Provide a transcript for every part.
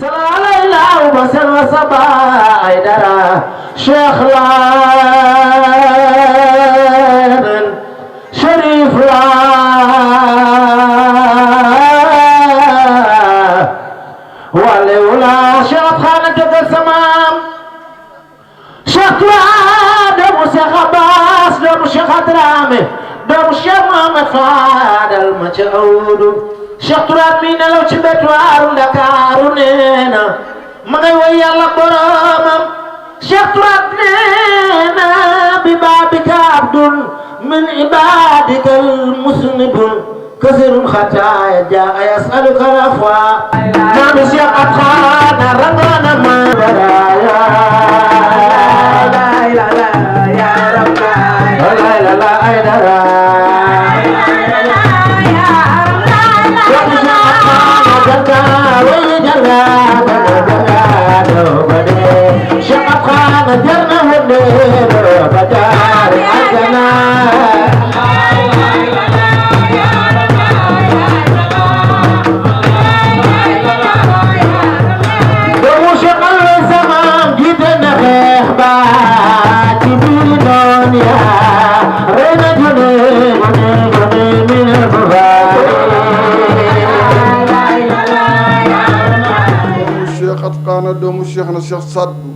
salaala wa sallam saba ay dara Cheikh Lamin Sharif la wale wala Cheikh Xaana Jóge Samaam Cheikh Tuubaa doomu Cheikh Abbas doomu Cheikh Adrame doomu Cheikh Mohamed Fadal ma ca awdu Cheikh Tuubaa mi nelaw ci betuwaaru Ndakaaru neena ma ngay way Yàlla boromam Cheikh Tuubaa neena bi baabika abdun min ibadika almusnibun kasirun xataaya jaa yasaluka al-afwa maami Cheikh Atxaana rangana ma baraya la la ya rabbi la la ay dara doomu Cheikh na Cheikh Saad Bou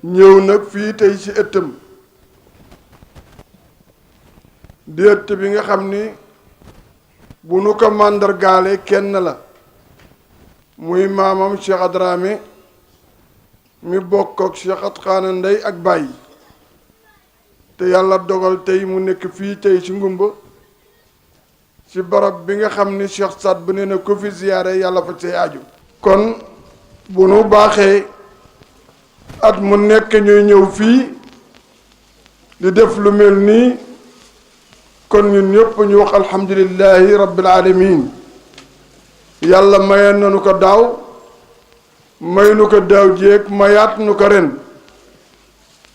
ñëw nag fii tey ci ëttam di ëtt bi nga xam ni bu nu ko màndargaale kenn la muy maamam Cheikh Adrame mi bokk ak Cheikh Atxaana ndey ak baay te yàlla dogal tey mu nekk fii tey ci ngumba ci barab bi nga xam ni Cheikh Saad Bou nee na ko fi ziyaare yàlla fa say aju kon bu nu baaxee at mu nekk ñuy ñëw fii di def lu mel nii kon ñun ñëpp ñu wax alhamdulillahi rabbil alamin yàlla mayoon nañu ko daaw may nu ko daaw jéeg mayaat nu ko ren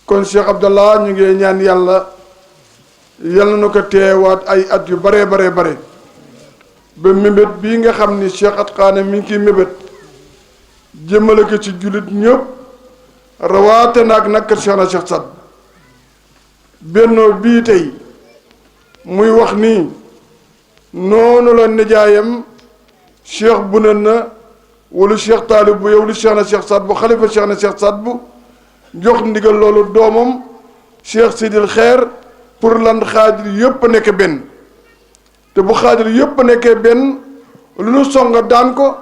kon Cheikh Abdallah ñu ngi ñaan yàlla yal na nu ko teewaat ay at yu bare bare bare ba mébét bii nga xam ni Cheikh Atxaana mi ngi ciy mébét jëmale ko ci jullit ñëpp rawaate naag nag Cheikh na Cheikh Saad bennoo bii tey muy wax nii noonu la nijaayam Cheikh bu ne na wala Cheikh Taalib bu yow li Cheikh na Cheikh Saad bu xalifa Cheikh na Cheikh Saad bu jox ndigal loolu doomam Cheikh Sidil Xeer pour lan xaadir yëpp nekk benn te bu xaadir yëpp nekkee benn lu nu songa daan ko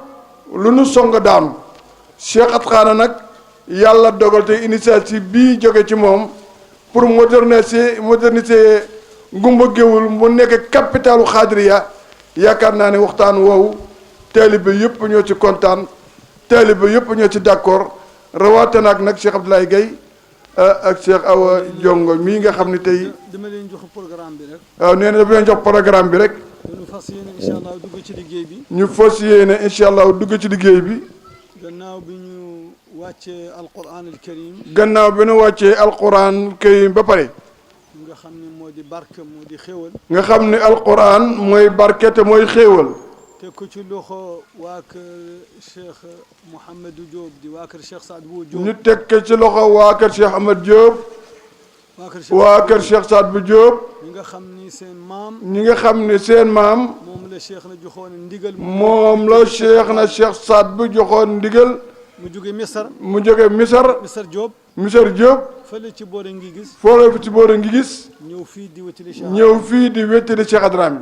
lu nu songa daanu Cheikh Atxaana nag yàlla dogal te initiative bii jóge ci moom pour moderniser Ngumba Géwël mu nekk capitalu xaadiriya yaakaar naa ne waxtaan woowu taalibe yëpp ñoo ci kontaan taalibe yëpp ñoo ci d'accord rawaate nag Cheikh Abdoulaye Gaye ak Cheikh Awa Jongo mii nga xam ne tey dama leen jox programme bi rek. waaw nee na dama leen jox programme bi rek. ñu fas yéene incha allah dugg ci liggéey bi. ñu fas yéene incha allah dugg ci liggéey bi. gannaaw bi ñu wàccee alquran al karim. gannaaw bi ñu wàccee alquran karim ba pare. nga xam ne moo di barke moo di xéwal. nga xam ne alquran mooy barke te mooy xéewal. te ko ci loxo waa kër Cheikh Mouhamadou Diop di waa kër Cheikh Saad Bou Diop. ñu teg ko ci loxo waa kër Cheikh Ahmed Diop. waa kër Cheikh Saad Bou Diop. ñi nga xam ni seen maam. ñi nga xam ne seen maam. moom la Cheikh na joxoon ndigal. moom la Cheikh na Cheikh Saad Bou joxoon ndigal. mu jóge Misar. mu jóge Misar. Misar Diop. Misar Diop. fële ci boore ngi gis. fële ci boore ngi gis. ñëw fii di wétali Cheikh. ñëw fii di wétali Cheikh Adrame.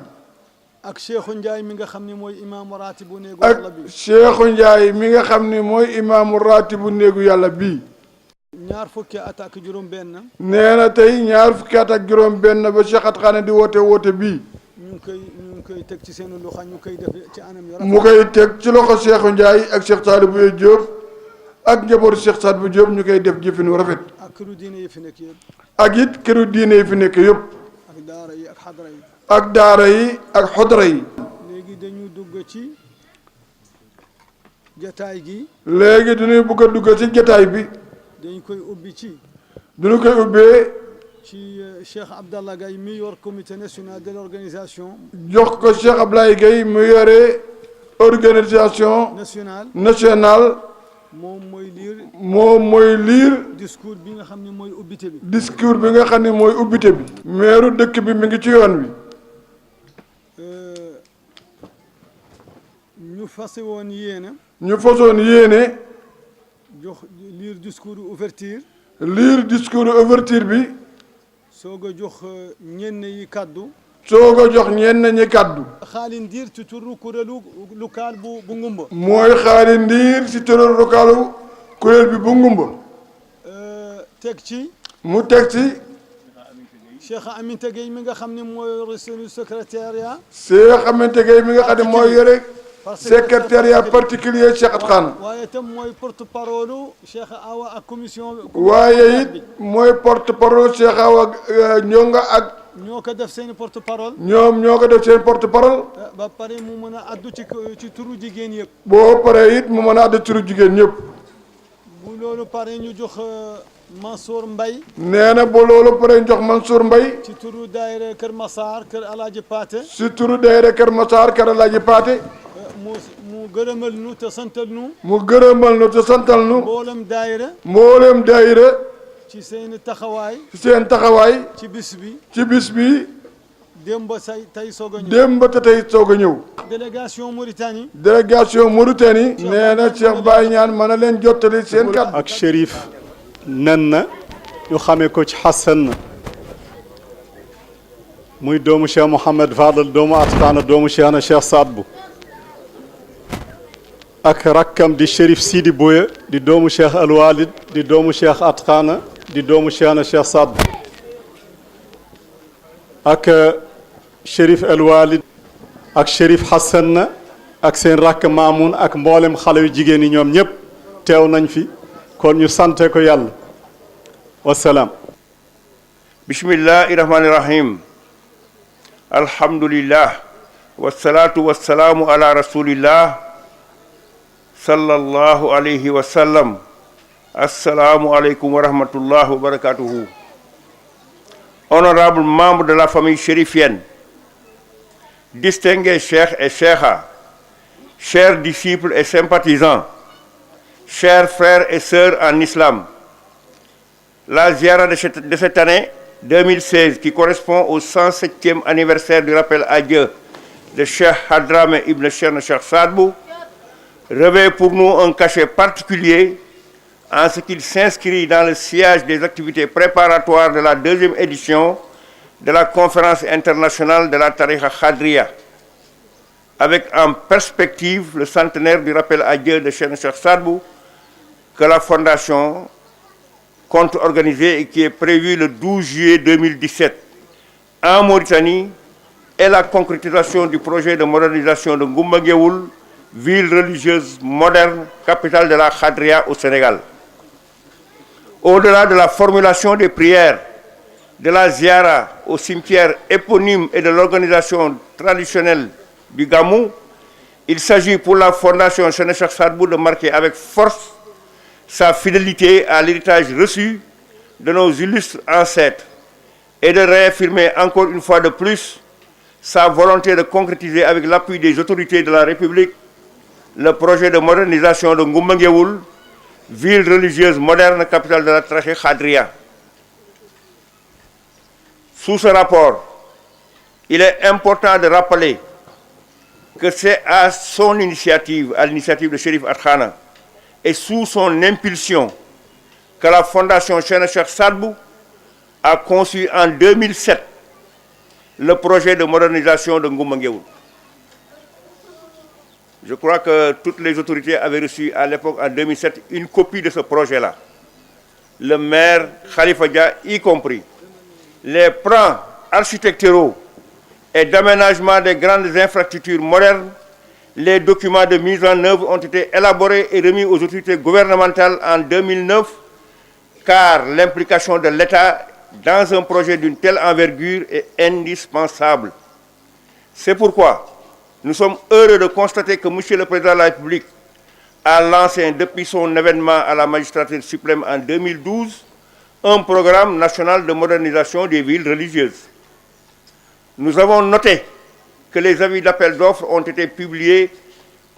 ak Cheikhou Ndiaye mi nga xam ne mooy imaamu raatibu néegu yàlla bi. ak Cheikhou Ndiaye mi nga xam ne mooy imaamu raatibu néegu yàlla bii. ñaar fukki at ak juróom-benn. nee na tey ñaar fukki at ak juróom-benn ba Cheikh Atxaana di woote bii. ñu ngi koy teg ci seen loxo ñu koy def ci anam yu rafet. mu koy teg ci loxo Cheikhou Ndiaye ak Cheikh Taalibou Diop ak njabootu Cheikh Saad Bou Diop ñu koy def jëfinu rafet. ak këru diine yi fi nekk yëpp. ak it këru diine yi fi nekk yëpp. ak daara yi ak xadra yi. ak daara yi ak xodra yi. léegi dañu dugg ci jataay gi. léegi dañuy bëgg a dugg ci jataay bi. dañ koy ubbi ci. duñu koy ubbee. ci Cheikh Abdallah Gaye mi yor comité national de l'organisation. jox ko Cheikh Abdoulaye Gaye mu yore organisation nationale moom mooy lire discours bi nga xam ne mooy ubbite bi. discours bi nga xam ne mooy ubbite bi. meeru dëkk bi mi ngi ci yoon wi. ñu fase woon yéene. ñu fasoon yéene. jox lire discours ouverture. lire discours ouverture bi. soog a jox ñenn yi kaddu. soog a jox ñenn ñi kaddu. Xaali Ndiir ci turu kuréelu local bu Ngumba. mooy Xaali Ndiir ci turu localu kuréel bi bu Ngumba. teg ci. mu teg ci. Cheikh Aminta Gueye mi nga xam ne mooy yore seen secrétariat. Cheikh Aminta Gueye mi nga xam ne mooy yore secrétariat particulier Cheikh At Khan. waaye itam mooy porte parole Cheikh Awa ak commission. waaye it mooy porte parole Cheikh Awa ñonga ak. ñoo ko def seen porte parole. ñoom ñoo ko def seen porte parole. ba pare mu mën a addu ci turu jigéen yëpp. boo paree it mu mën a addu turu jigéen ñëpp. bu loolu pare ñu jox Mansour Mbaye. nee na bu loolu pare ñu jox Mansour Mbaye. ci turu daayira Kër Massar Kër Alaaji Paate. ci turu daayira Kër Massar Kër Alaaji Paate. mu gërëmal nu te santal nu. mu gërëmal nu te santal nu. mboolem daayira. mboolem daayira. ci seen taxawaay. ci seen taxawaay. ci bis bi. ci bis bi. démb tey soog a ñëw. démb te tey soog a ñëw. délégation Mauritanie. délégation Mauritanie. nee na Cheikh Baye ñaan mën na leen jottali seen kàddu. ak Chérif nen na ñu xamee ko ci Hassan muy doomu Cheikh Mouhamed Fadel doomu At Khan doomu Cheikh na Cheikh Saad Bou ak rakkam di Chérif Sidi Boye di doomu Cheikh Al Walid di doomu Cheikh At Khan di doomu Cheikh na Cheikh Saad Bou ak Chérif El Walid ak Chérif Hassan na ak seen rakk Mamoun ak mboolem xale yu jigéen ñi ñoom ñëpp teew nañ fi kon ñu sante ko yàlla wasalaam. bismillahi rahmani rahim alhamdulillah wasalaatu wasalaamu ala rasulillah sallallahu alayhi wa sallam assalaamu aleykum wa rahmatullah wa barakatuhu. Honorables membres de la famille chérifienne, distingués cheikhs et cheikha, chers disciples et sympathisants, chers frères et sœurs en islam, la ziara de cette année 2016, qui correspond au 107e anniversaire du rappel à Dieu de Cheikh Hadrame Ibn Cheikh Cheikh Saad Bou, revêt pour nous un cachet particulier en ce qu'il s'inscrit dans le sillage des activités préparatoires de la 2e édition de la conférence internationale de la Tariqa Khadriya, avec en perspective le centenaire du rappel à Dieu de Cheikh Cheikh Saad Bou, que la Fondation compte organiser et qui est prévu le 12 juillet 2017 en Mauritanie, et la concrétisation du projet de modernisation de Ngoumba Ngewoul, ville religieuse moderne, capitale de la Khadriya au Sénégal. Au-delà de la formulation des prières, de la ziara au cimetière éponyme et de l'organisation traditionnelle du Gamou, il s'agit pour la Fondation Cheikh Cheikh Saad Bou de marquer avec force sa fidélité à l'héritage reçu de nos illustres ancêtres et de réaffirmer encore une fois de plus sa volonté de concrétiser avec l'appui des autorités de la République le projet de modernisation de Ngoumba Ngewoul, ville religieuse moderne, capitale de la Tariqa Khadriya. Sous ce rapport, il est important de rappeler que c'est à son initiative, à l'initiative de Chérif At Khan, et sous son impulsion, que la Fondation Cheikh Cheikh Saad Bou a conçu en 2007 le projet de modernisation de Ngoumba Ngewoul. Je crois que toutes les autorités avaient reçu à l'époque, en 2007, une copie de ce projet-là. Le maire Khalifa Dia y compris. Les plans architecturaux et d'aménagement des grandes infrastructures modernes, les documents de mise en œuvre ont été élaborés et remis aux autorités gouvernementales en 2009, car l'implication de l'État dans un projet d'une telle envergure est indispensable. C'est pourquoi nous sommes heureux de constater que M. le Président de la République a lancé, depuis son événement à la magistrature suprême en 2012, un programme national de modernisation des villes religieuses. Nous avons noté que les avis d'appel d'offres ont été publiés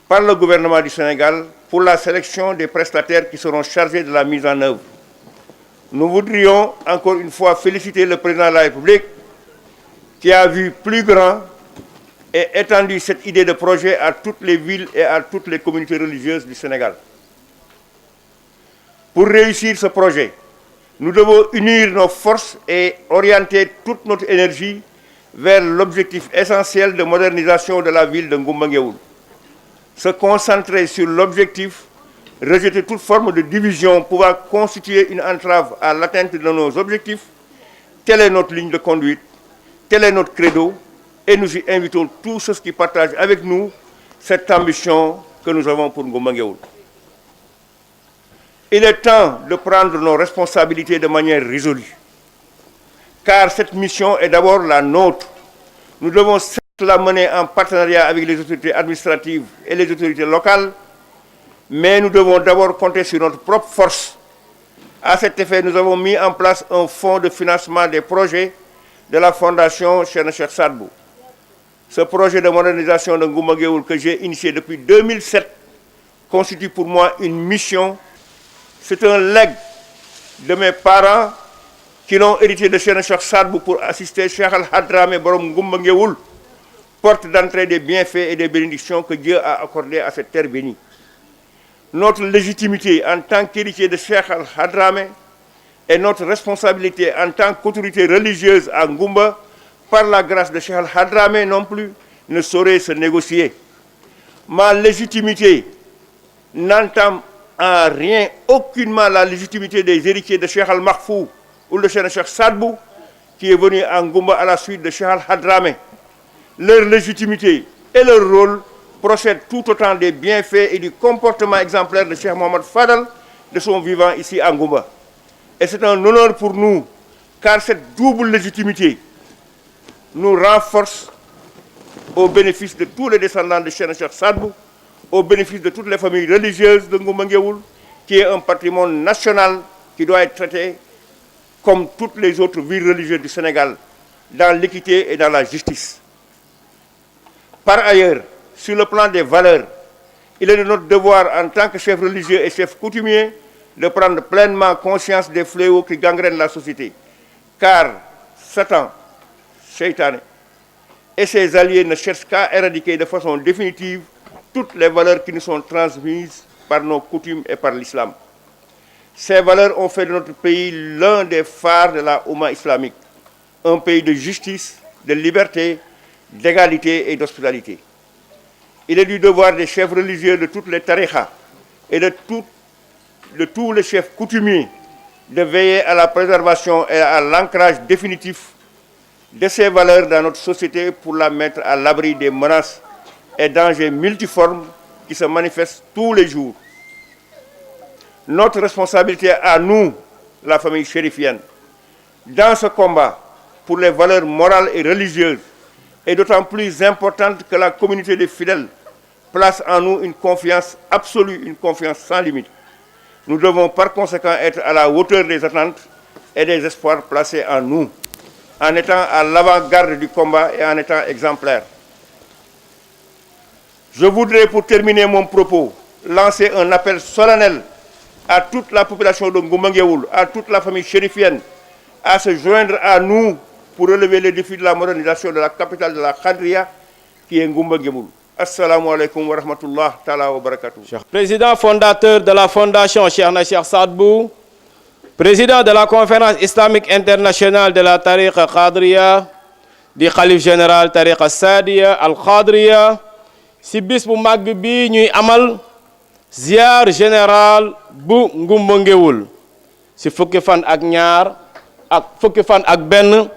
par le gouvernement du Sénégal pour la sélection des prestataires qui seront chargés de la mise en œuvre. Nous voudrions encore une fois féliciter le président de la République qui a vu plus grand et étendu cette idée de projet à toutes les villes et à toutes les communautés religieuses du Sénégal. Pour réussir ce projet, nous devons unir nos forces et orienter toute notre énergie vers l'objectif essentiel de modernisation de la ville de Ngoumba-Ngewoul. Se concentrer sur l'objectif, rejeter toute forme de division pouvant constituer une entrave à l'atteinte de nos objectifs. Telle est notre ligne de conduite, tel est notre credo, et nous y invitons tous ceux qui partagent avec nous cette ambition que nous avons pour Ngoumba-Ngewoul. Il est temps de prendre nos responsabilités de manière résolue, car cette mission est d'abord la nôtre. Nous devons certes la mener en partenariat avec les autorités administratives et les autorités locales, mais nous devons d'abord compter sur notre propre force. À cet effet, nous avons mis en place un fonds de financement des projets de la Fondation Cheikh Saad Bou. Ce projet de modernisation de Ngoumba-Ngewoul que j'ai initié depuis 2007 constitue pour moi une mission. C'est un legs de mes parents qui l'ont hérité de Cheikh Saad Bou pour assister Cheikh Al-Hadrame Borom Ngoumba-Ngewoul, porte d'entrée des bienfaits et des bénédictions que Dieu a accordés à cette terre bénie. Notre légitimité en tant qu'héritier de Cheikh Al-Hadrame et notre responsabilité en tant qu'autorité religieuse à Ngoumba, par la grâce de Cheikh Al-Hadrame non plus, ne saurait se négocier. Ma légitimité n'entame en rien aucunement la légitimité des héritiers de Cheikh Al-Mahfou ou de Cheikh Saad Bou qui est venu à Ngoumba à la suite de Cheikh Al-Hadrame. Leur légitimité et leur rôle procèdent tout autant des bienfaits et du comportement exemplaire de Cheikh Mohamed Fadal de son vivant ici à Ngoumba. Et c'est un honneur pour nous, car cette double légitimité nous renforce au bénéfice de tous les descendants de Cheikh Saad Bou, au bénéfice de toutes les familles religieuses de Ngoumba-Ngewoul, qui est un patrimoine national qui doit être traité comme toutes les autres villes religieuses du Sénégal, dans l'équité et dans la justice. Par ailleurs, sur le plan des valeurs, il est de notre devoir en tant que chef religieux et chef coutumier de prendre pleinement conscience des fléaux qui gangrènent la société. Car Satan, Shaitan et ses alliés ne cherchent qu'à éradiquer de façon définitive toutes les valeurs qui nous sont transmises par nos coutumes et par l'islam. Ces valeurs ont fait de notre pays l'un des phares de la Oumma islamique, un pays de justice, de liberté, d'égalité et d'hospitalité. Il est du devoir des chefs religieux de toutes les tarikhas et de tous les chefs coutumiers de veiller à la préservation et à l'ancrage définitif de ces valeurs dans notre société pour la mettre à l'abri des menaces et dangers multiformes qui se manifestent tous les jours. Notre responsabilité à nous, la famille chérifienne, dans ce combat pour les valeurs morales et religieuses, est d'autant plus importante que la communauté des fidèles place en nous une confiance absolue, une confiance sans limite. Nous devons par conséquent être à la hauteur des attentes et des espoirs placés en nous, en étant à l'avant-garde du combat et en étant exemplaires. Je voudrais, pour terminer mon propos, lancer un appel solennel à toute la population de Ngoumba-Ngewoul, à toute la famille chérifienne, à se joindre à nous pour relever les défis de la modernisation de la capitale de la Khadria, qui est Ngoumba-Ngewoul. Assalamu alaikum wa rahmatullah ta'ala wa barakatuh. Président fondateur de la Fondation Cheikh Saad Bou, président de la Conférence islamique internationale de la Tariqa Khadria, du Khalif général Tariqa Sadia al-Khadria, si bis bu mag bi ñuy amal ziar général bu Ngoumba-Ngewoul si fukki fan ak ñaar ak fukki fan ak benn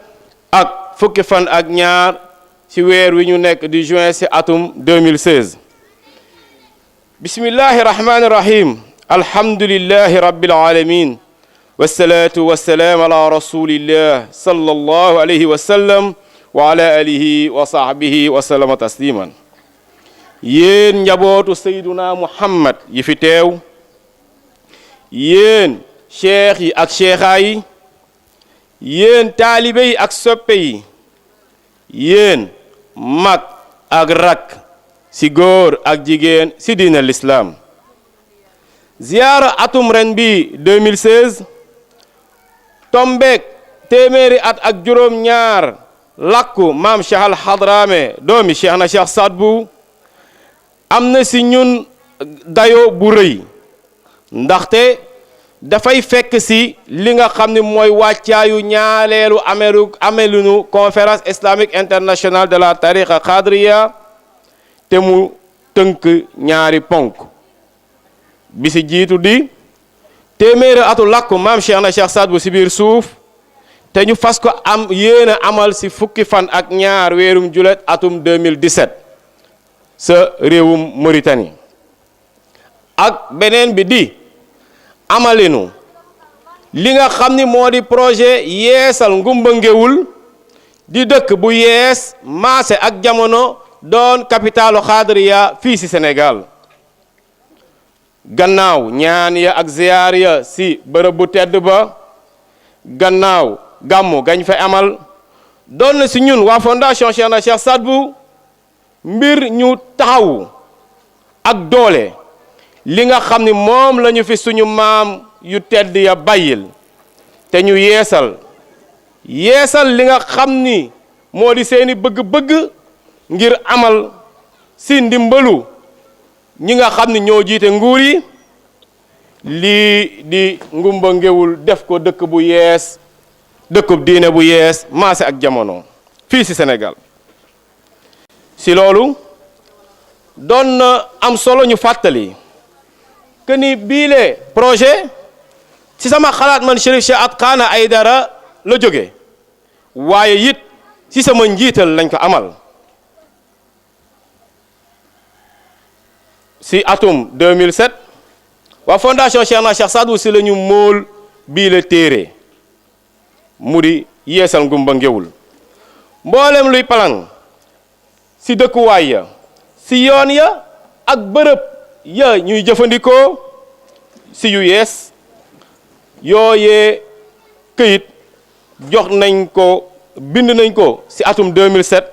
ak fukki fan ak ñaar ci weer wi ñu nekk di juin ci atum 2016. bismillahi rahmani rahim, alhamdulillahi rabbil alamin, wassalatu wassalamu ala rasulillah sallallahu alayhi wa sallam wa ala alihi wa sahbihi wa sallama tasliman. yéen njabootu Seyduna Muhammad yi fi teew, yéen cheikh yi ak cheikha yi, yéen taalibe yi ak soppe yi, yéen mag ak rak si góor ak jigéen si diine l'islam. ziyaara atum ren bi 2016 tombeek téeméeri at ak juróom ñaar làkku maam Cheikh Al Hadraame doomi Cheikh na Cheikh Saad Bou am na si ñun dayo bu rëy ndaxte dafay fekk si li nga xam ne mooy wàccaayu ñaareelu amelunu conférence islamique internationale de la tariqa qadriya te mu tënk ñaari ponk bi si jiitu di téeméeri atu làkku maam Cheikh na Cheikh Saad Bou si biir suuf te ñu fas ko am yéen a amal si fukki fan ak ñaar weerum julet atum 2017 sa réewum Mauritanie ak beneen bi di amalinu li nga xam ni moo di projet yeesal Ngumba Ngéwul di dëkk bu yees maase ak jamono doon capitalu xaadiriya fii ci Sénégal gannaaw ñaan ya ak ziyaar ya ci bërëb bu tedd ba gannaaw gàmmu gañ fa amal doon na ci ñun waa fondation Cheikh na Cheikh Saad Bou mbir ñu taxaw ak doole li nga xam ni moom lañu fi suñu maam yu tedd ya bàyyil te ñu yeesal li nga xam ni moo di seeni bëgg-bëgg ngir amal si ndimbalu ñi nga xam ni ñoo jiite nguur yi lii di Ngumba Ngéwul def ko dëkk bu yees dëkkub diine bu yees maase ak jamono fii ci Sénégal si loolu doon na am solo ñu fàttali que ni biile projet ci sama xalaat man Chérif Cheikh Atkhana Aidara la jóge waaye it ci sama njiital lañ ko amal si atum 2007 waa fondation Cheikh na Cheikh Saad Bou si la ñu móol biile téere mu di yeesal Ngumba Ngéwul mboolem luy palang si dëkkuwaay ya si yoon ya ak bërëb ya ñuy jëfandikoo si yu yees yooyee këyit jox nañ ko bind nañ ko si atum 2007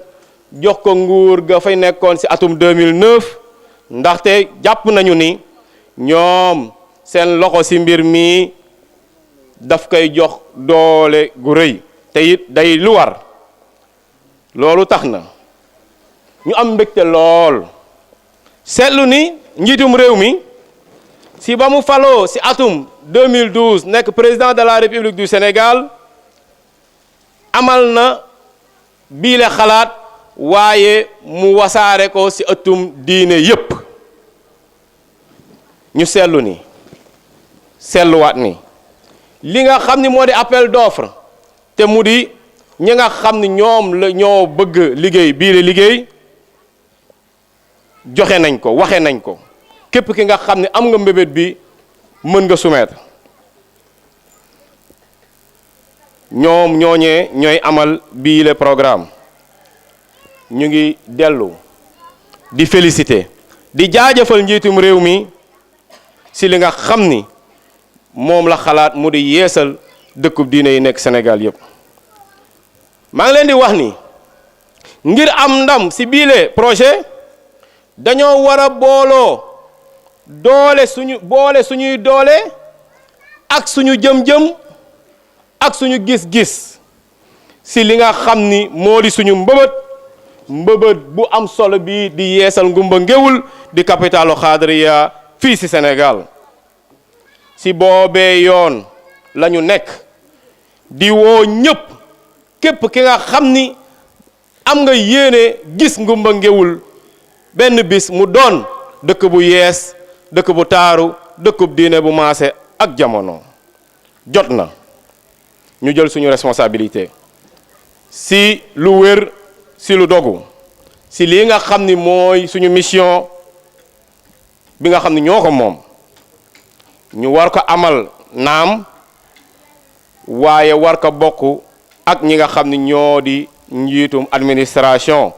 jox ko nguur ga fay nekkoon si atum 2009 ndaxte jàpp nañu ni ñoom seen loxo si mbir mi daf koy jox doole gu rëy te it day lu war loolu tax na ñu am mbégte lool seetlu ni njiitum réew mi si ba mu faloo si atum 2012 nekk président de la République du Sénégal amal na biile xalaat waaye mu wasaare ko si ëttum diine yépp ñu seetlu ni seetluwaat ni li nga xam ni moo di appel d'offre te mu di ñi nga xam ni ñoom la ñoo bëgg liggéey biile liggéey joxe nañ ko waxe nañ ko képp ki nga xam ne am nga mbébét bi mën nga soumettre ñoom ñooñee ñooy amal bii le programme ñu ngi dellu di féliciter di jaajëfal njiitum réew mi si li nga xam ni moom la xalaat mu di yeesal dëkkub diine yi nekk Sénégal yépp maa ngi leen di wax ni ngir am ndam si bii le projet dañoo war a boole suñuy doole ak suñu jëm-jëm ak suñu gis-gis si li nga xam ni moo di suñu mbëbët bu am solo bi di yeesal Ngumba Ngéwul di capitalu xaadiriya fii si Sénégal si boobee yoon la ñu nekk di woo ñëpp képp ki nga xam ni am nga yéene gis Ngumba Ngéwul benn bis mu doon dëkk bu yees dëkk bu taaru dëkkub diine bu maase ak jamono jot na ñu jël suñu responsabilité si lu wér si lu dogu si lii nga xam ni mooy suñu mission bi nga xam ni ñoo ko moom ñu war ko amal naam waaye war ko bokk ak ñi nga xam ni ñoo di njiitum administration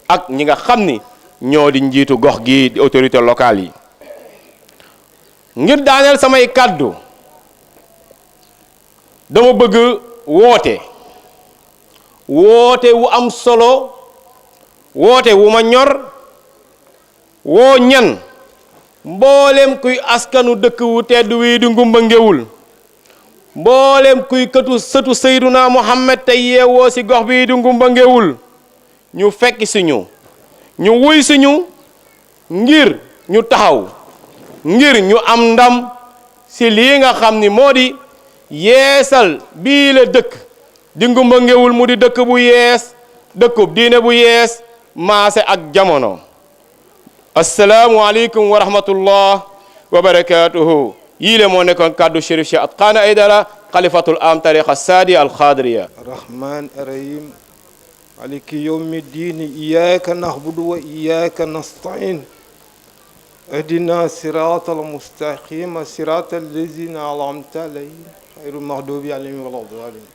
ak ñi nga xam ni ñoo di njiitu gox gi di autorité locale yi ngir daaneel samay kàddu dama bëgg woote wu am solo woote wu ma ñor woo ñan mboolem kuy askanu dëkk wu tedd wii di Ngumba Ngéwul mboolem kuy këtu sëtu Seyduna Muhammad te yeewoo ci gox bii di Ngumba Ngéwul ñu fekk si ñu wuy si ñu ngir ñu taxaw ngir ñu am ndam ci lii nga xam ni moo di yeesal bii la dëkk di Ngumba Ngéwul mu di dëkk bu yees dëkkub diine bu yees maase ak jamono. assalaamu aleykum wa rahmatullah wa barakatuhu. yii le moo nekkoon kàddu Chérif Cheikh Atqana Aidara xalifatul am tariqa saadi al xaadiriya. rahman rahim maliki yawmi diini iyyaka na'budu wa iyyaka nasta'in اهدنا صراط المستقيم صراط الذين أنعمت عليهم غير المغضوب عليهم ولا الضالين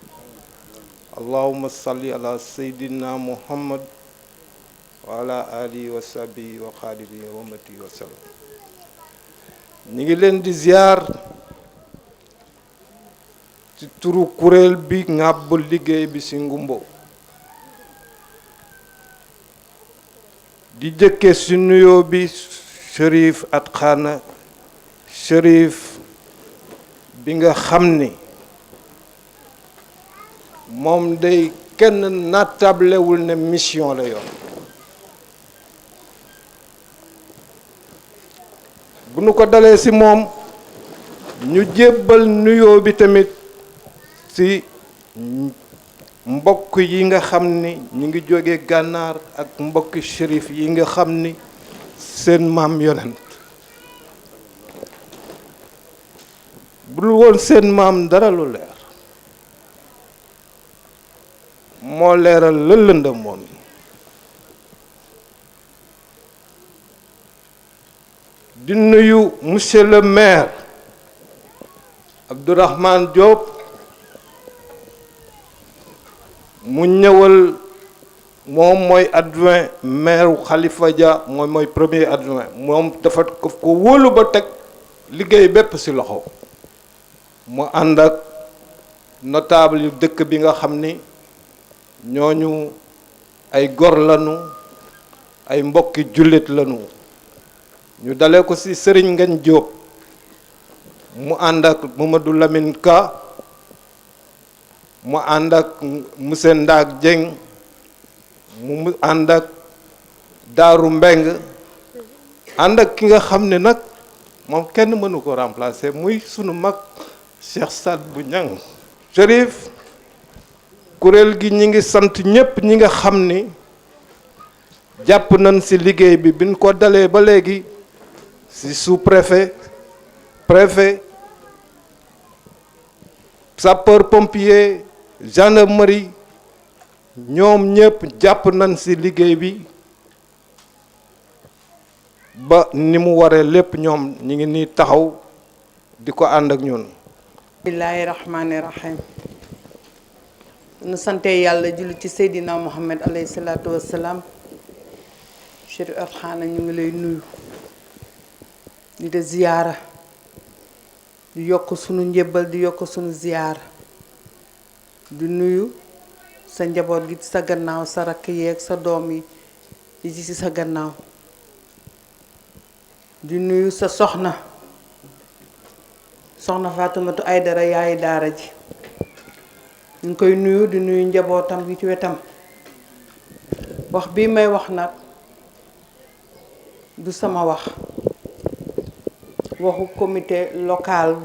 اللهم صل على سيدنا محمد وعلى آله وصحبه وخادمه وأمته وسلم. ñu ngi leen di ziar ci turu kuréel bi ngàbb liggéey bi ci Ngumbo di jëkke ci nuyoo bi Chérif Atqana Chérif bi nga xam ni moom day kenn nattablewul ne mission la yoon bu nu ko dalee ci moom ñu jébbal nuyoo bi tamit ci mbokk yi nga xam ni ñu ngi jóge gànnaar ak mbokki Chérif yi nga xam ni seen maam yonent bu dul woon seen maam dara lu leer moo leeral lëndëm moom di nuyu monsieur le maire Abdourahmane Diop mu ñëwal moom mooy adjoint maire Khalifa Dia mooy premier adjoint moom dafa ko wóolu ba teg liggéey bépp ci loxo mu ànd ak notable yu dëkk bi nga xam ni ñooñu ay gor lanu ay mbokki jullit lanu ñu dalee ko ci Serigne Ngagne Diop mu ànd ak Mamadou Lamine Ka mu ànd ak monsieur Ndak Dieng mu ànd ak Daaru Mbeng ànd ak ki nga xam ne nag moom kenn mënu ko remplacer muy sunu mag Cheikh Sadbou Niang. Chérif kuréel gi ñi ngi sant ñépp ñi nga xam ni jàpp nañ ci liggéey bi biñ ko dalee ba léegi ci sous-préfet préfet sapeur pompier gendarmerie ñoom ñépp jàpp nañ ci liggéey bi ba ni mu waree lépp ñoom ñi ngi nii taxaw di ko ànd ak ñun. bismillaahi rahmaani rahim nu sante yàlla julli ci Seydina Muhammad alayhi salaatu wassalaam. Chérif Atqana ñu ngi lay nuyu di de ziyaara di yokk sunu njébbal di yokk sunu ziyaara di nuyu sa njaboot gi ci sa gannaaw sa rakk yeeg sa doom yi ci sa gannaaw di nuyu sa soxna Faatumatu Aydara yaay daara ji ñu ngi koy nuyu di nuyu njabootam gi ci wetam wax bii may wax nag du sama waxu comité local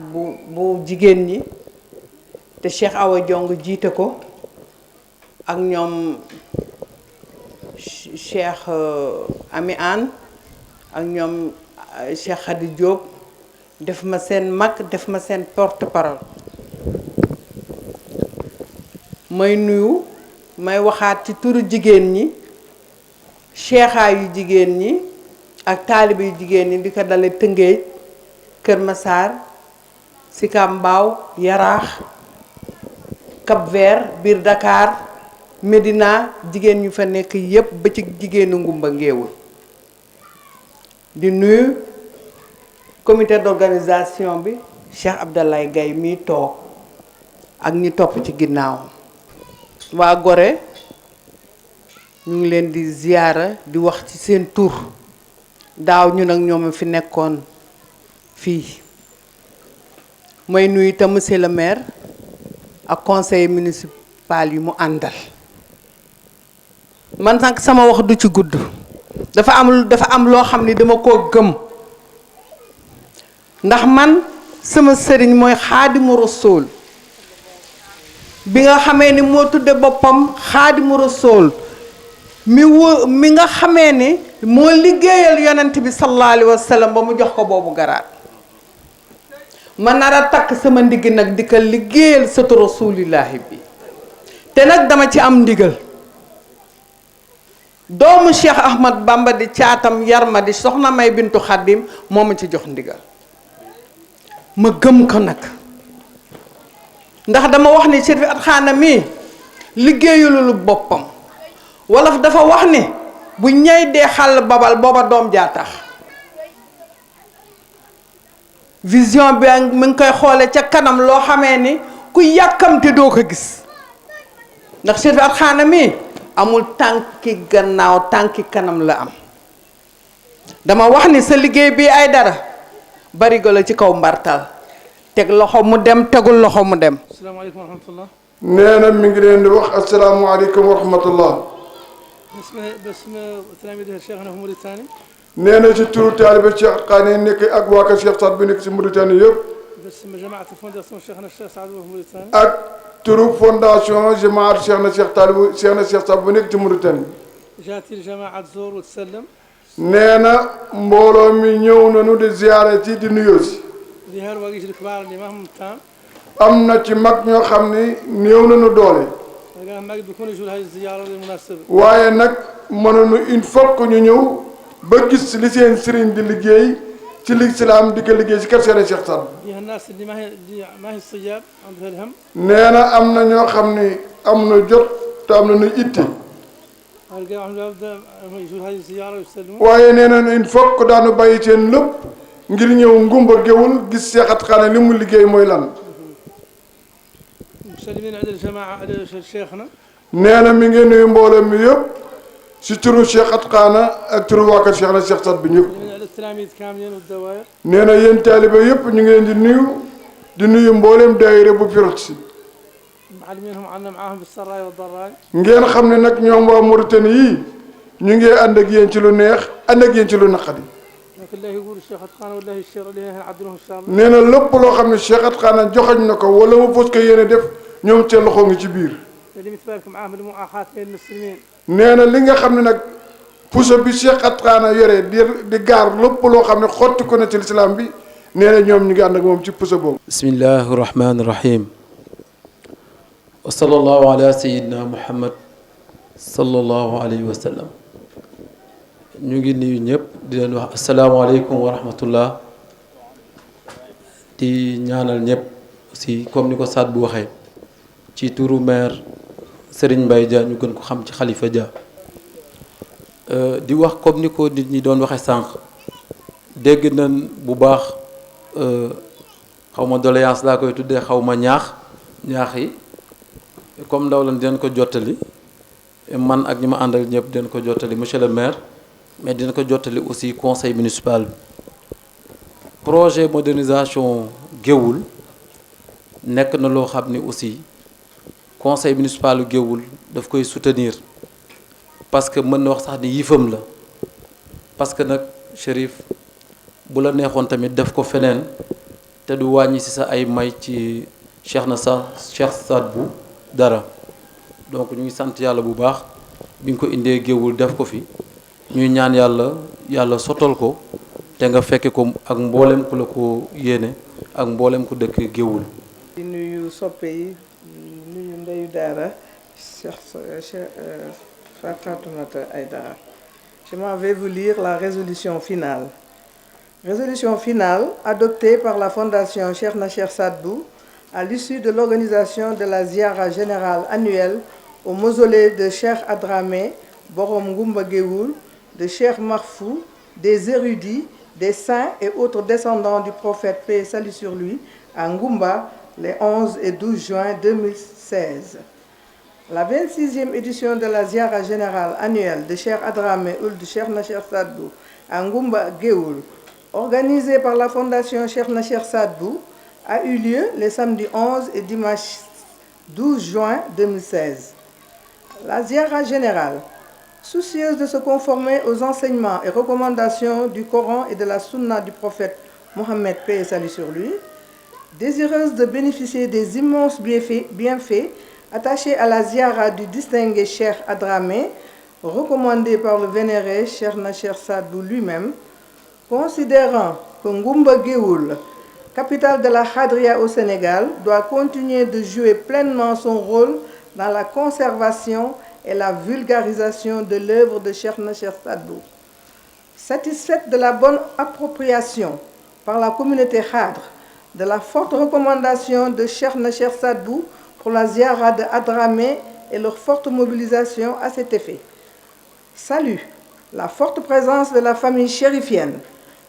bu jigéen ñi te Cheikh Awa Diong jiite ko ak ñoom Cheikh Ami Anne ak ñoom Cheikh Khady Diop def ma seen mag def ma seen porte-parole may nuyu may waxaat ci turu jigéen ñi cheikha yu jigéen ñi ak taalibe yu jigéen ñi di ko dale Tëngéej Kër Massar Sicap Mbao Yaraax Cap Vert biir Dakar Médina jigéen ñu fa nekk yépp ba ci jigéenu Ngumba Ngéwul di nuyu comité d'organisation bi Cheikh Abdoulaye Gaye mi toog ak ñi topp ci ginnaaw waa Gorée ñu ngi leen di ziyaara di wax ci seen tur daaw ñu nag ñoom fi nekkoon fii. may nuyu itam monsieur le maire ak conseil municipal yi mu àndal. man nag sama wax du ci gudd. dafa am loo xam ni dama koo gëm. ndax man sama sëriñ mooy Xaadimu Rasuul. bi nga xamee ni moo tudde boppam Xaadimu Rasuul mi nga xamee ni moo liggéeyal yonent bi sallallahu alayhi wa sallam ba mu jox ko boobu garaat. ma nar a takk sama ndigg nag di ko liggéeyal sëtu rasulillahi bi te nag dama ci am ndigal doomu Cheikh Ahmad Bamba di caatam yar ma di soxna May Bintu Xaddim moo ma ci jox ndigal ma gëm ko nag ndax dama wax ni Chérif At Xaana mii liggéeyulul boppam wolof dafa wax ni bu ñay dee xàll babal booba doom jaa tax vision bi mi ngi koy xoole ca kanam loo xamee ni ku yàkkamte doo ko gis ndax Chérif At Xaana mii amul tànki gannaaw tànki kanam la am dama wax ni sa liggéey bi ay dara barigo la ci kaw mbartal teg loxo mu dem tegul loxo mu dem. asalaamaaleykum wa rahmatullah. nee na mi ngi leen di wax asalaamualeykum wa rahmatullah. nee na ci turu taalibe Cheikh Xaani nekk ak waa kër Cheikh Saad bu nekk si Mauritanie yëpp. ak turu fondation jamaat Cheikh na Cheikh Saad bu nekk ci Mauritanie. nee na mbooloo mi ñëw nañu di ziyaare ci di nuyoo si. am na ci mag ñoo xam ni néew nañu doole. waaye nag mënuñu il faut que ñu ñëw ba gis li seen sëriñ di liggéey ci lislaam di ko liggéey ci kër seen Cheikh Saad. nee na am na ñoo xam ni am na jot te am na nu itte. waaye nee na il faut que daanu bàyyi seen lépp ngir ñëw ngumba géwul gis Cheikh At Xaana li mu liggéey mooy lan. nee na mi ngi nuyu mbooloo mi yëpp si turu Cheikh At Xaana ak turu waa kër Cheikh na Cheikh Saad bi ñëpp. nee na yéen taalibe yëpp ñu ngi leen di nuyu mbooleem daayira bu Pire si. ngeen xam ne nag ñoom waa Mauritanie yii ñu ngi ànd ak yéen ci lu neex ànd ak yéen ci lu naqadi. nee na lépp loo xam ne Cheikh At Xaana joxañ na ko wala mu fos ko yéene def ñoom seen loxo ngi ci biir. nee na li nga xam ne nag puso bi Cheikh At Xaana yore di gaar lépp loo xam ne xotti ko na ci lislaam bi nee na ñoom ñu ngi ànd ak moom ci puso boobu. bismillahi rahmaani rahim. wa sallallahu ala sayyidina muhammad sallallahu alayhi wa sallam. ñu ngi nuyu ñëpp di leen wax asalaamaaleykum wa rahmatullah di ñaanal ñëpp aussi comme ni ko Saad bu waxee ci turu maire Serigne Mbaye Dia ñu gën ko xam ci Khalifa Dia di wax comme ni ko nit ñi doon waxee sànq dégg nañ bu baax xaw ma doléance laa koy tuddee xaw ma ñaax yi comme ndaw lan dinañ ko jottali man ak ñi ma àndal ñëpp dinañ ko jottali monsieur le maire mais dina ko jottali aussi conseil municipal bi. projet modernisation Géoul nekk na loo xam ni aussi conseil municipal u Géoul daf koy soutenir parce que mën na wax sax ni yifam la parce que nag Chérif bu la neexoon tamit def ko feneen te du wàññi ci sa ay may ci Cheikh Saad bu dara donc ñu ngi sant yàlla bu baax bi nga ko indee Géoul def ko fi ñuy ñaan yàlla sotal ko te nga fekke ko ak mboolem ku la ko yéene ak mboolem ku dëkk Géoul. di nuyu soppe yi nuyu ndeyu daara Cheikh Fatoumata Aïdara. Je m'en vais vous lire la résolution finale. Résolution finale adoptée par la Fondation Cheikh na Cheikh Saad Bou à l'issue de l'organisation de la ziara générale annuelle au mausolée de Cheikh Adramé Borom Ngoumba Géoul, de Cheikh Marfou, des érudits, des saints et autres descendants du prophète, paix et salut sur lui, à Ngoumba, les 11 et 12 juin 2016. La 26e édition de la Ziara générale annuelle de Cheikh Adramé Ould Cheikh na Cheikh Saad Bou à Ngoumba Géoul, organisée par la Fondation Cheikh na Cheikh Saad Bou, a eu lieu les samedis 11 et dimanche 12 juin 2016. La ziara générale, soucieuse de se conformer aux enseignements et recommandations du Coran et de la Sunna du prophète Mohammed, paix et salut sur lui, désireuse de bénéficier des immenses bienfaits attachés à la ziara du distingué Cheikh Adramé, recommandé par le vénéré Cheikh na Cheikh Saad Bou lui-même, considérant que Ngoumba Géoul, capitale de la Khadria au Sénégal, doit continuer de jouer pleinement son rôle dans la conservation et la vulgarisation de l'œuvre de Cheikh na Cheikh Saad Bou. Satisfaite de la bonne appropriation par la communauté Khadr de la forte recommandation de Cheikh na Cheikh Saad Bou pour la ziara de Adramé et leur forte mobilisation à cet effet, salue la forte présence de la famille chérifienne,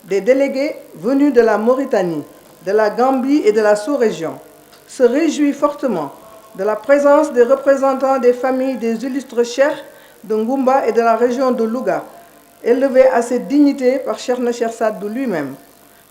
des délégués venus de la Mauritanie, de la Gambie et de la sous-région, se réjouit fortement de la présence des représentants des familles des illustres cheikhs de Ngoumba et de la région de Louga, élevés à cette dignité par Cheikh na Cheikh Saad Bou lui-même,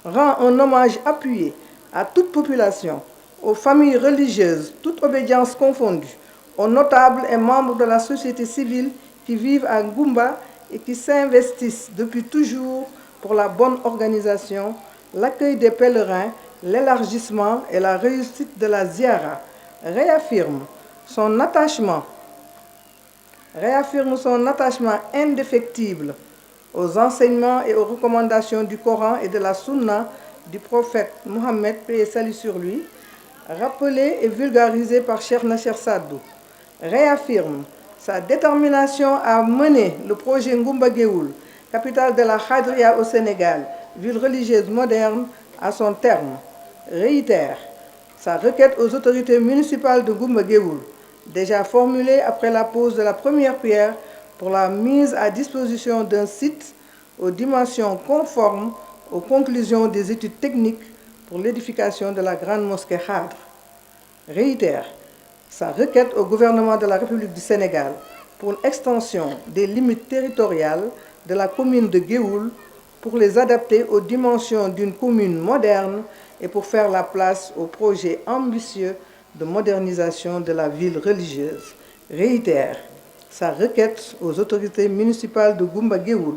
rend un hommage appuyé à toute population, aux familles religieuses, toute obédience confondue, aux notables et membres de la société civile qui vivent à Ngoumba et qui s'investissent depuis toujours pour la bonne organisation, l'accueil des pèlerins, l'élargissement et la réussite de la ziara, réaffirme son attachement indéfectible aux enseignements et aux recommandations du Coran et de la Sunna du prophète Mohammed, paix et salut sur lui, rappelé et vulgarisé par Cheikh na Cheikh Saad Bou, réaffirme sa détermination à mener le projet Ngoumba Géoul, capitale de la Khadria au Sénégal, ville religieuse moderne, à son terme, réitère sa requête aux autorités municipales de Ngoumba Géoul, déjà formulée après la pose de la première pierre pour la mise à disposition d'un site aux dimensions conformes aux conclusions des études techniques pour l'édification de la grande mosquée Khadr. Réitère sa requête au gouvernement de la République du Sénégal pour une extension des limites territoriales de la commune de Géoul pour les adapter aux dimensions d'une commune moderne et pour faire la place au projet ambitieux de modernisation de la ville religieuse. Réitère sa requête aux autorités municipales de Ngoumba Géoul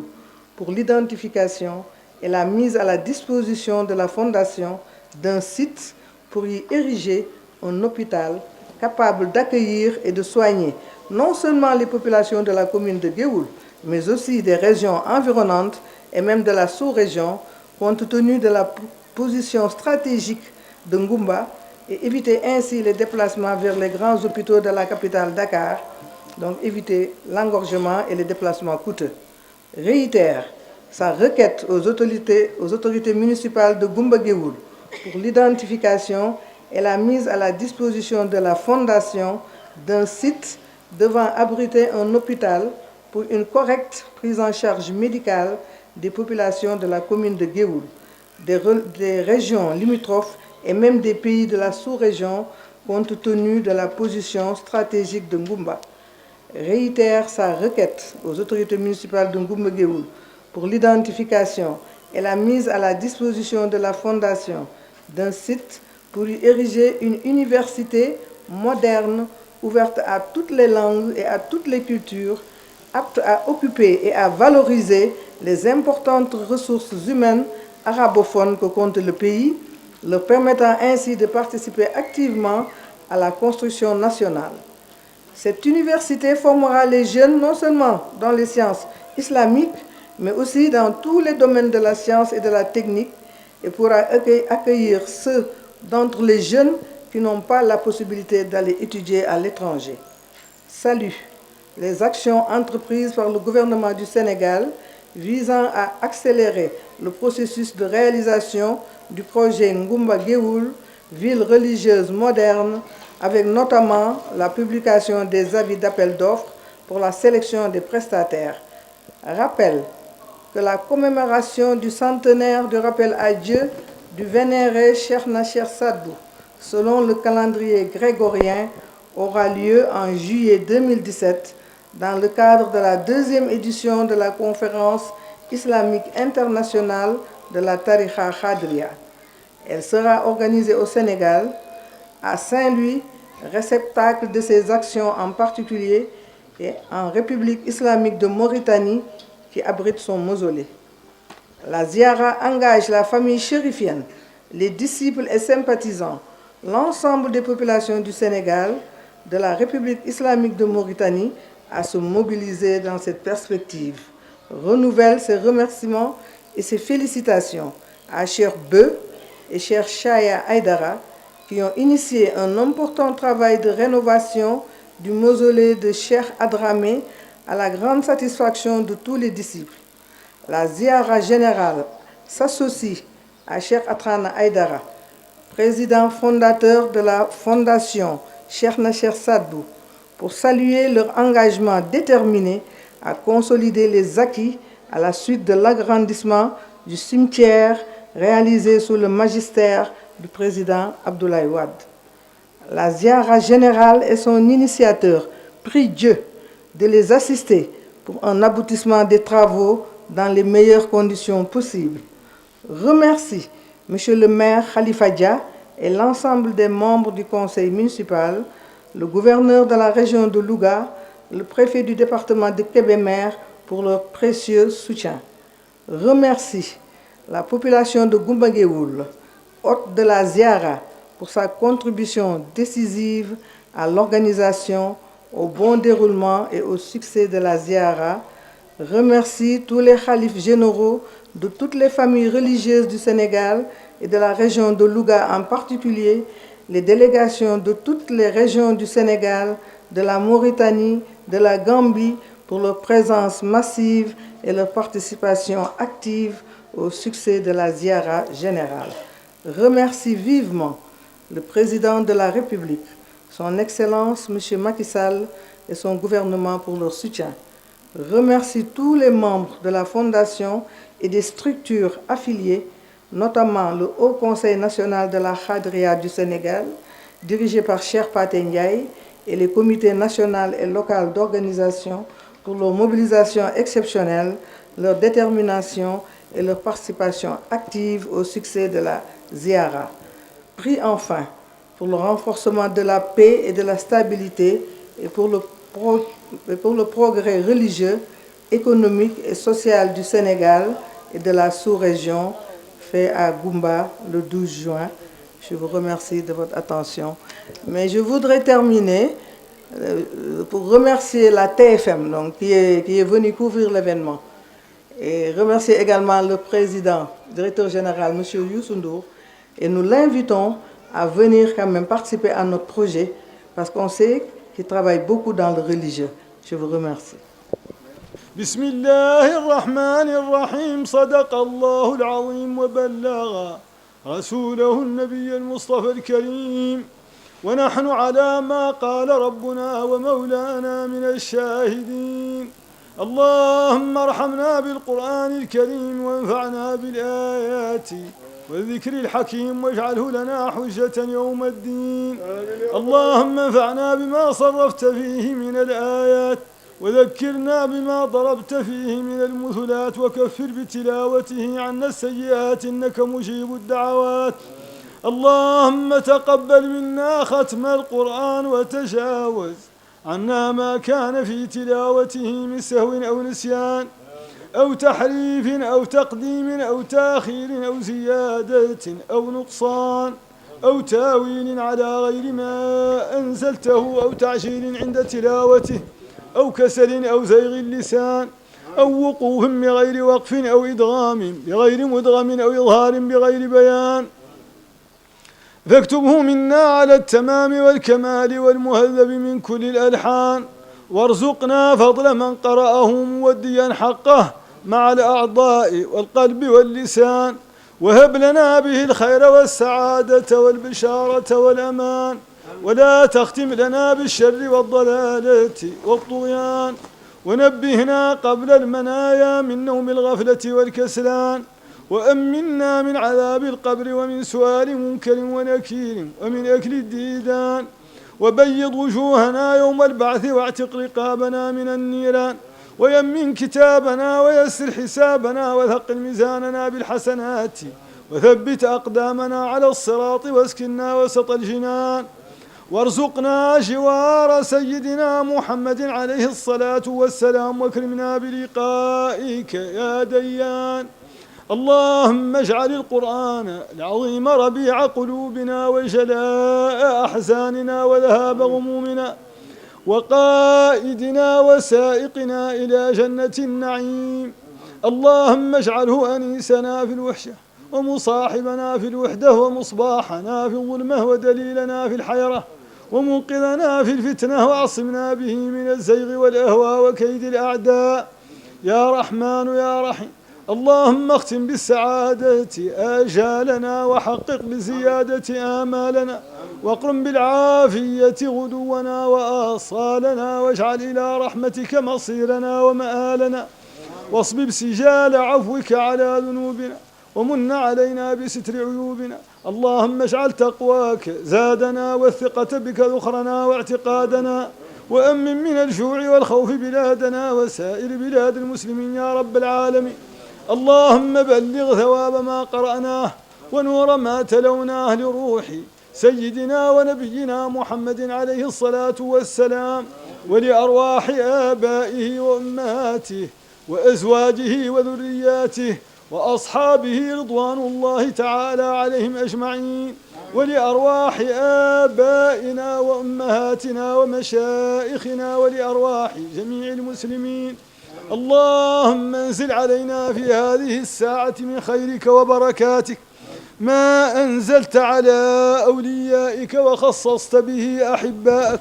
pour l'identification et la mise à la disposition de la Fondation d'un site pour y ériger un hôpital capable d'accueillir et de soigner non seulement les populations de la commune de Géoul, mais aussi des régions environnantes et même de la sous-région, compte tenu de la position stratégique de Ngoumba, et éviter ainsi les déplacements vers les grands hôpitaux de la capitale Dakar, donc éviter l'engorgement et les déplacements coûteux. Réitère sa requête aux autorités municipales de Ngoumba Géoul pour l'identification et la mise à la disposition de la Fondation d'un site devant abriter un hôpital pour une correcte prise en charge médicale des populations de la commune de Géoul, des régions limitrophes et même des pays de la sous-région, compte tenu de la position stratégique de Ngoumba. Réitère sa requête aux autorités municipales de Ngoumba Géoul pour l'identification et la mise à la disposition de la Fondation d'un site pour y ériger une université moderne ouverte à toutes les langues et à toutes les cultures, apte à occuper et à valoriser les importantes ressources humaines arabophones que compte le pays, leur permettant ainsi de participer activement à la construction nationale. Cette université formera les jeunes non seulement dans les sciences islamiques, mais aussi dans tous les domaines de la science et de la technique, et pourra accueillir ceux d'entre les jeunes qui n'ont pas la possibilité d'aller étudier à l'étranger. Salue les actions entreprises par le gouvernement du Sénégal visant à accélérer le processus de réalisation du projet Ngoumba Géoul, ville religieuse moderne, avec notamment la publication des avis d'appel d'offres pour la sélection des prestataires. Rappelle que la commémoration du centenaire du rappel à Dieu du vénéré Cheikh na Cheikh Saad Bou, selon le calendrier grégorien, aura lieu en juillet 2017 dans le cadre de la 2e édition de la conférence islamique internationale de la Tariqa Khadria. Elle sera organisée au Sénégal, à Saint-Louis, réceptacle de ses actions en particulier, et en République islamique de Mauritanie, qui abrite son mausolée. La Ziara engage la famille chérifienne, les disciples et sympathisants, l'ensemble des populations du Sénégal, de la République islamique de Mauritanie, à se mobiliser dans cette perspective. Renouvelle ses remerciements et ses félicitations à Cheikh Beu et Cheikh Chaya Aïdara, qui ont initié un important travail de rénovation du mausolée de Cheikh Adramé à la grande satisfaction de tous les disciples. La Ziara générale s'associe à Cheikh Atrana Aïdara, président fondateur de la fondation Cheikh Nasser Sadbou, pour saluer leur engagement déterminé à consolider les acquis à la suite de l'agrandissement du cimetière réalisé sous le magistère du président Abdoulaye Wade. La Ziara générale et son initiateur prient Dieu de les assister pour un aboutissement des travaux dans les meilleures conditions possibles. Remercie M. le maire Khalifa Dia et l'ensemble des membres du conseil municipal, le gouverneur de la région de Louga, le préfet du département de Kébémer pour leur précieux soutien. Remercie la population de Goumbagueoul, hôte de la Ziara, pour sa contribution décisive à l'organisation, au bon déroulement et au succès de la Ziara. Remercie tous les khalifes généraux de toutes les familles religieuses du Sénégal et de la région de Louga en particulier, les délégations de toutes les régions du Sénégal, de la Mauritanie, de la Gambie, pour leur présence massive et leur participation active au succès de la Ziara générale. Remercie vivement le président de la République, son Excellence M. Macky Sall et son gouvernement pour leur soutien. Remercie tous les membres de la Fondation et des structures affiliées, notamment le Haut Conseil national de la Khadria du Sénégal, dirigé par Cheikh Pathé Ndiaye, et les comités national et local d'organisation pour leur mobilisation exceptionnelle, leur détermination et leur participation active au succès de la Ziara. Prie enfin pour le renforcement de la paix et de la stabilité et pour le progrès religieux, économique et social du Sénégal et de la sous-région, fait à Goumba le 12 juin. Je vous remercie de votre attention. Mais je voudrais terminer pour remercier la TFM donc, qui est venue couvrir l'événement. Et remercier également le président, directeur général, M. Youssou Ndour. Et nous l'invitons à venir quand même participer à notre projet parce qu'on sait qu'il travaille beaucoup dans le religieux. Je vous remercie. بسم الله الرحمن الرحيم صدق الله العظيم وبلغ رسوله النبي المصطفى الكريم ونحن على ما قال ربنا ومولانا من الشاهدين اللهم ارحمنا بالقرآن الكريم وانفعنا بالآيات والذكر الحكيم واجعله لنا حجة يوم الدين اللهم انفعنا بما صرفت فيه من الآيات وذكرنا بما ضربت فيه من المثلات وكفر بتلاوته عنا السيئات إنك مجيب الدعوات اللهم تقبل منا ختم القرآن وتجاوز عنا ما كان في تلاوته من سهو أو نسيان أو تحريف أو تقديم أو تأخير أو زيادة أو نقصان أو تاويل على غير ما أنزلته أو تعجيل عند تلاوته أو كسل أو زيغ اللسان أو وقوف بغير وقف أو إدغام بغير مدغم أو إظهار بغير بيان فاكتبه منا على التمام والكمال والمهذب من كل الألحان وارزقنا فضل من قرأه موديا حقه مع الأعضاء والقلب واللسان وهب لنا به الخير والسعادة والبشارة والأمان ولا تختم لنا بالشر والضلالة والطغيان ونبهنا قبل المنايا من نوم الغفلة والكسلان وأمنا من عذاب القبر ومن سؤال منكر ونكير ومن أكل الديدان وبيض وجوهنا يوم البعث واعتق رقابنا من النيران ويمن كتابنا ويسر حسابنا وثقل ميزاننا بالحسنات وثبت أقدامنا على الصراط واسكننا وسط الجنان وارزقنا جوار سيدنا محمد عليه الصلاة والسلام واكرمنا بلقائك يا ديان. اللهم اجعل القرآن العظيم ربيع قلوبنا وجلاء أحزاننا وذهاب غمومنا وقائدنا وسائقنا إلى جنة النعيم. اللهم اجعله أنيسنا في الوحشة ومصاحبنا في الوحدة ومصباحنا في الظلمة ودليلنا في الحيرة ومنقذنا في الفتنة وعصمنا به من الزيغ والأهواء وكيد الأعداء يا رحمن يا رحيم. اللهم اختم بالسعادة آجالنا وحقق بزيادة آمالنا واقرم بالعافية غدونا وآصالنا واجعل إلى رحمتك مصيرنا ومآلنا واصبب سجال عفوك على ذنوبنا ومن علينا بستر عيوبنا. اللهم اجعل تقواك زادنا والثقة بك ذخرنا واعتقادنا وأمن من الجوع والخوف بلادنا وسائر بلاد المسلمين يا رب العالمين. اللهم بلغ ثواب ما قرأناه ونور ما تلوناه لروح سيدنا ونبينا محمد عليه الصلاة والسلام ولأرواح آبائه وأمهاته وأزواجه وذرياته وأصحابه رضوان الله تعالى عليهم أجمعين ولأرواح آبائنا وأمهاتنا ومشائخنا ولأرواح جميع المسلمين. اللهم انزل علينا في هذه الساعة من خيرك وبركاتك ما أنزلت على أوليائك وخصصت به أحبائك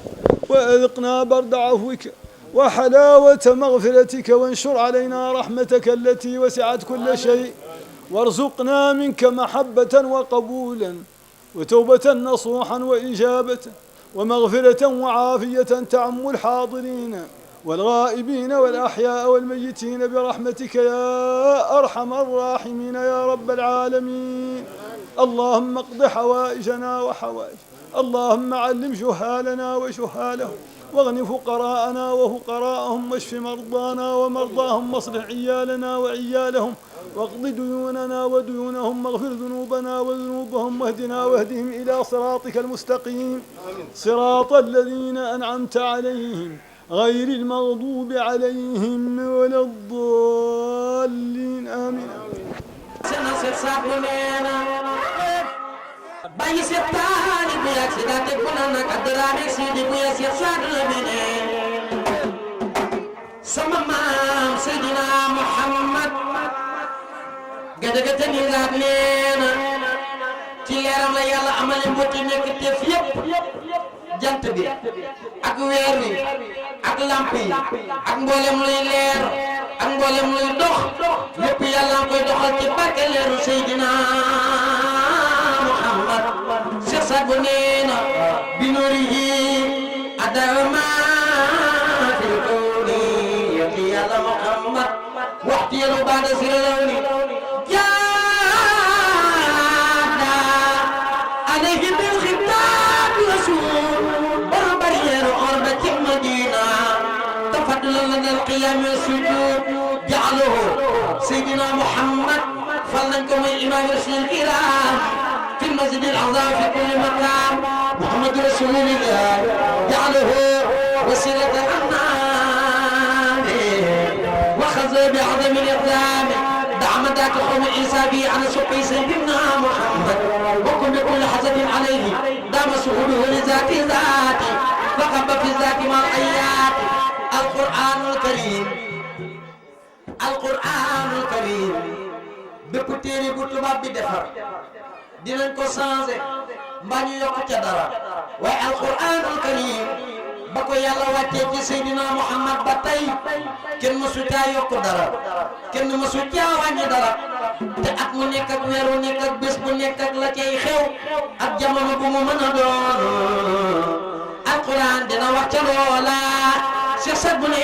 وأذقنا برد عفوك وحلاوة مغفرتك وانشر علينا رحمتك التي وسعت كل شيء وارزقنا منك محبة وقبولا وتوبة نصوحا وإجابة ومغفرة وعافية تعم الحاضرين والغائبين والأحياء والميتين برحمتك يا أرحم الراحمين يا رب العالمين. اللهم اقض حوائجنا وحوائج، اللهم علم جهالنا وجهالهم واغن فقراءنا وفقراءهم واشف مرضانا ومرضاهم واصلح عيالنا وعيالهم واقض ديوننا وديونهم واغفر ذنوبنا وذنوبهم واهدنا واهدهم إلى صراطك المستقيم صراط الذين أنعمت عليهم غير المغضوب عليهم ولا الضالين آمين. Bayi setani biak sedate kunana kadrane sidi buya siasad lebine sama mam Sayyidina Muhammad gada ni rabnena ci leeram la Yàlla amal mboti nek def yépp jant bi ak weer wi ak lamp yi ak mboolem luy leer ak mboolem luy dox lépp Yàlla koy doxal ci barke leeru Sayyidina Muhammad سيصابنينا بنوره أدعما في الكون يأتي على محمد واحتير بعد سرلوني جاءنا عليه بالخطاب رسول بربرير أربة المدينة تفضل لنا القيام والسجود جعله سيدنا محمد فلنكم الإمام رسول الكرام في المسجد الأعظم في كل مكان محمد رسول الله جعله وسيلة الأنام وخذ بعظم الإقدام دعم ذاك قوم عيسى به على سوق سيدنا محمد وكن بكل حسد عليه دام سهوله لذات ذاته فقب في ذات مع الآيات القرآن الكريم القرآن الكريم بكتير بطبع بدفر dinañ ko changé mbaa ñu yokk ca dara waaye alquranul karim ba ko yàlla wàccee ci Seydina Muhammad ba tey kenn mësu caa yokk dara kenn mësu caa wàññi dara te at mu nekk ak weer wu nekk ak bés bu nekk ak la cay xew ak jamono bu mu mën a doon alquran dina wax ca loola Cheikh Saad bu ne